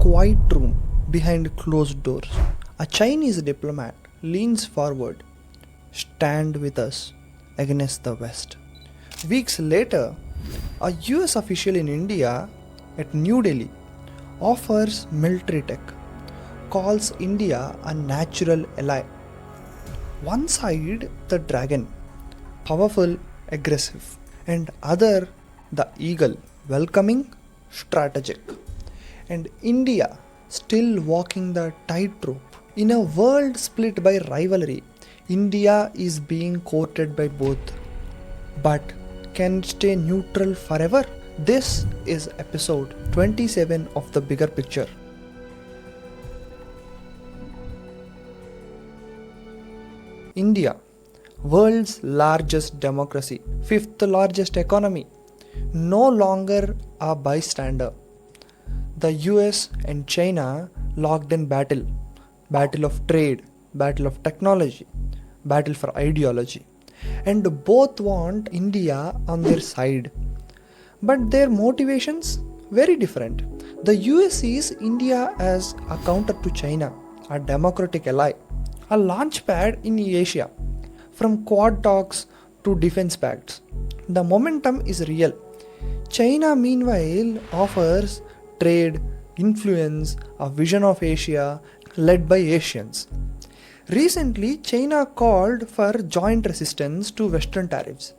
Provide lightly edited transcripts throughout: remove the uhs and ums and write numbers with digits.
quiet room behind closed doors. A Chinese diplomat leans forward, stand with us against the West. Weeks later, a US official in India at New Delhi offers military tech, calls India a natural ally. One side, the dragon, powerful, aggressive, and other, the eagle, welcoming, strategic. And India still walking the tightrope. In a world split by rivalry, India is being courted by both. But can it stay neutral forever? This is episode 27 of The Bigger Picture. India, world's largest democracy, fifth largest economy, no longer a bystander. The US and China locked in battle of trade, battle of technology, battle for ideology, and both want India on their side. But their motivations very different. The US sees India as a counter to China, a democratic ally, a launchpad in Asia, from Quad talks to defense pacts. The momentum is real. China meanwhile offers trade, influence, a vision of Asia led by Asians. Recently, China called for joint resistance to Western tariffs.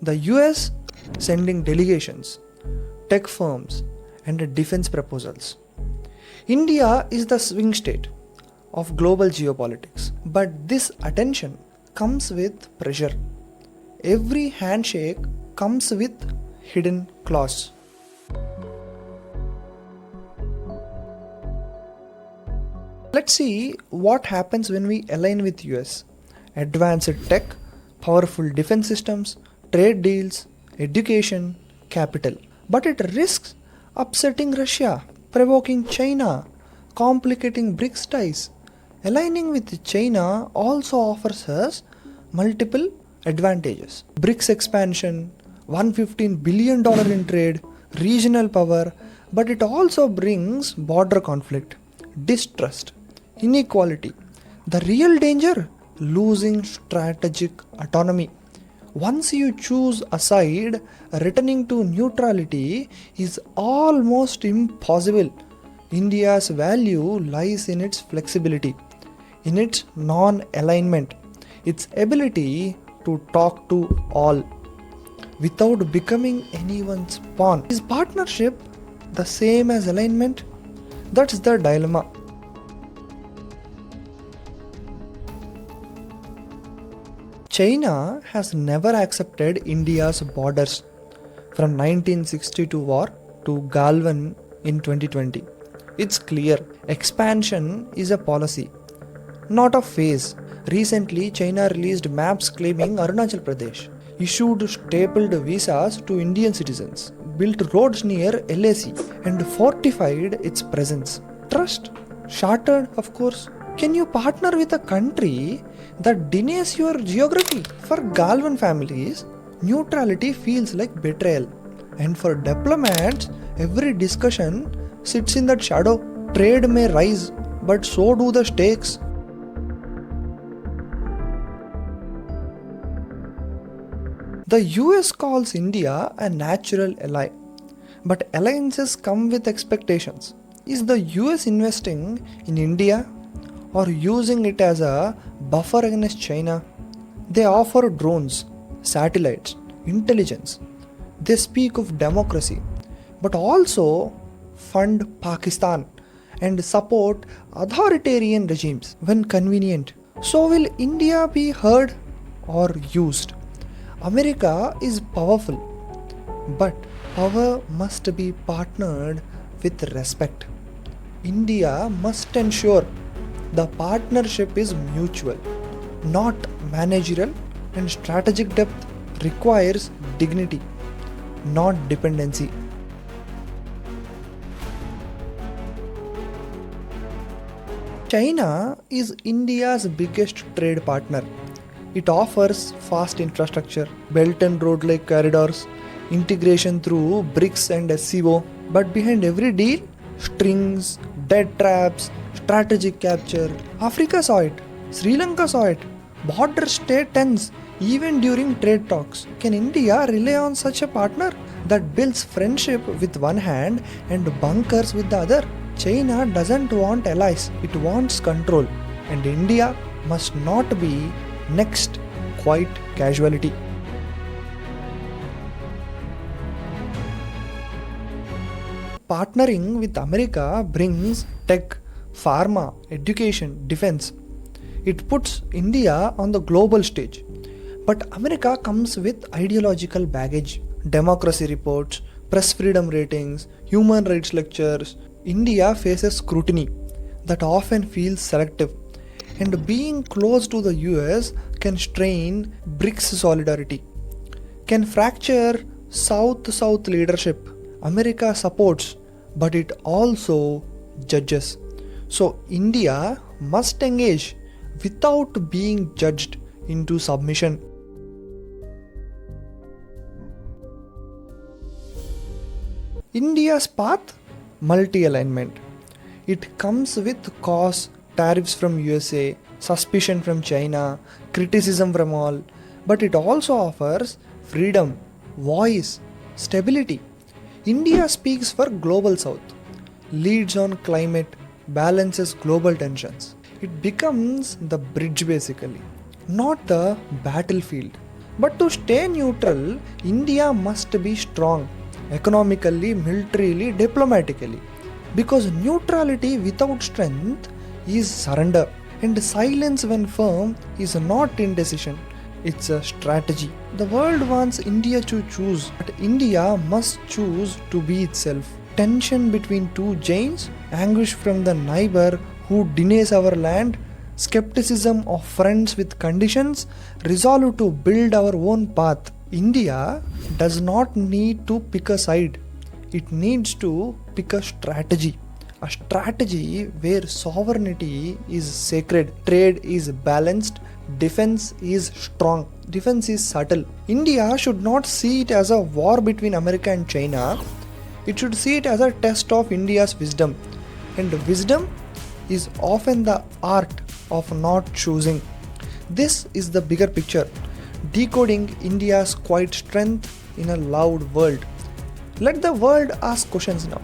The US sending delegations, tech firms, and defense proposals. India is the swing state of global geopolitics. But this attention comes with pressure. Every handshake comes with hidden clause. Let's see what happens when we align with US. Advanced tech, powerful defense systems, trade deals, education, capital. But it risks upsetting Russia, provoking China, complicating BRICS ties. Aligning with China also offers us multiple advantages. BRICS expansion, $115 billion in trade, regional power, but it also brings border conflict, distrust, inequality. The real danger? Losing strategic autonomy. Once you choose a side, returning to neutrality is almost impossible. India's value lies in its flexibility, in its non-alignment, its ability to talk to all without becoming anyone's pawn. Is partnership the same as alignment? That's the dilemma. China has never accepted India's borders from 1962 war to Galwan in 2020. It's clear, expansion is a policy, not a phase. Recently, China released maps claiming Arunachal Pradesh, issued stapled visas to Indian citizens, built roads near LAC, and fortified its presence. Trust shattered, of course. Can you partner with a country that denies your geography? For Galwan families, neutrality feels like betrayal. And for diplomats, every discussion sits in that shadow. Trade may rise, but so do the stakes. The US calls India a natural ally, but alliances come with expectations. Is the US investing in India or using it as a buffer against China? They offer drones, satellites, intelligence. They speak of democracy, but also fund Pakistan and support authoritarian regimes when convenient. So will India be heard or used? America is powerful, but power must be partnered with respect. India must ensure the partnership is mutual, not managerial, and strategic depth requires dignity, not dependency. China is India's biggest trade partner. It offers fast infrastructure, Belt and Road like corridors, integration through BRICS and SCO. But behind every deal, strings, dead traps, strategic capture. Africa saw it, Sri Lanka saw it. Borders stay tense even during trade talks. Can India rely on such a partner that builds friendship with one hand and bunkers with the other? China doesn't want allies, it wants control, and India must not be next quite casualty. Partnering with America brings tech, pharma, education, defense. It puts India on the global stage. But America comes with ideological baggage, democracy reports, press freedom ratings, human rights lectures. India faces scrutiny that often feels selective. And being close to the US can strain BRICS solidarity, can fracture South-South leadership. America supports, but it also judges. So India must engage without being judged into submission. India's path? Multi-alignment. It comes with costs, tariffs from USA, suspicion from China, criticism from all, but it also offers freedom, voice, stability. India speaks for global south, leads on climate, balances global tensions. It becomes the bridge basically, not the battlefield. But to stay neutral, India must be strong, economically, militarily, diplomatically. Because neutrality without strength is surrender, and silence when firm is not indecision, it's a strategy. The world wants India to choose, but India must choose to be itself. Tension between two giants, anguish from the neighbor who denies our land, skepticism of friends with conditions, resolve to build our own path. India does not need to pick a side. It needs to pick a strategy. A strategy where sovereignty is sacred, trade is balanced, defense is strong, defense is subtle. India should not see it as a war between America and China. It should see it as a test of India's wisdom. And wisdom is often the art of not choosing. This is the bigger picture, decoding India's quiet strength in a loud world. Let the world ask questions now.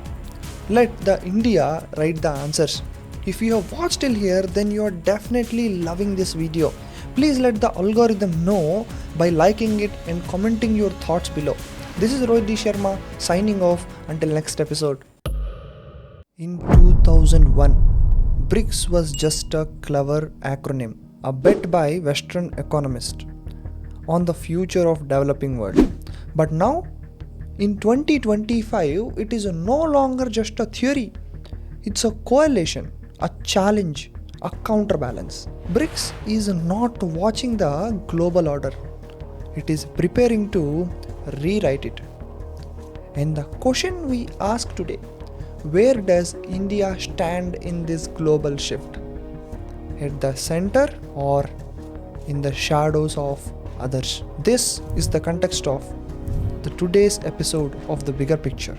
Let the India write the answers. If you have watched till here, then you are definitely loving this video. Please let the algorithm know by liking it and commenting your thoughts below. This is Rohit D. Sharma signing off until next episode. In 2001, BRICS was just a clever acronym, a bet by Western economists on the future of developing world. But now, in 2025, it is no longer just a theory. It's a coalition, a challenge, a counterbalance. BRICS is not watching the global order. It is preparing to rewrite it. And the question we ask today, where does India stand in this global shift? At the center or in the shadows of others? This is the context of the today's episode of The Bigger Picture.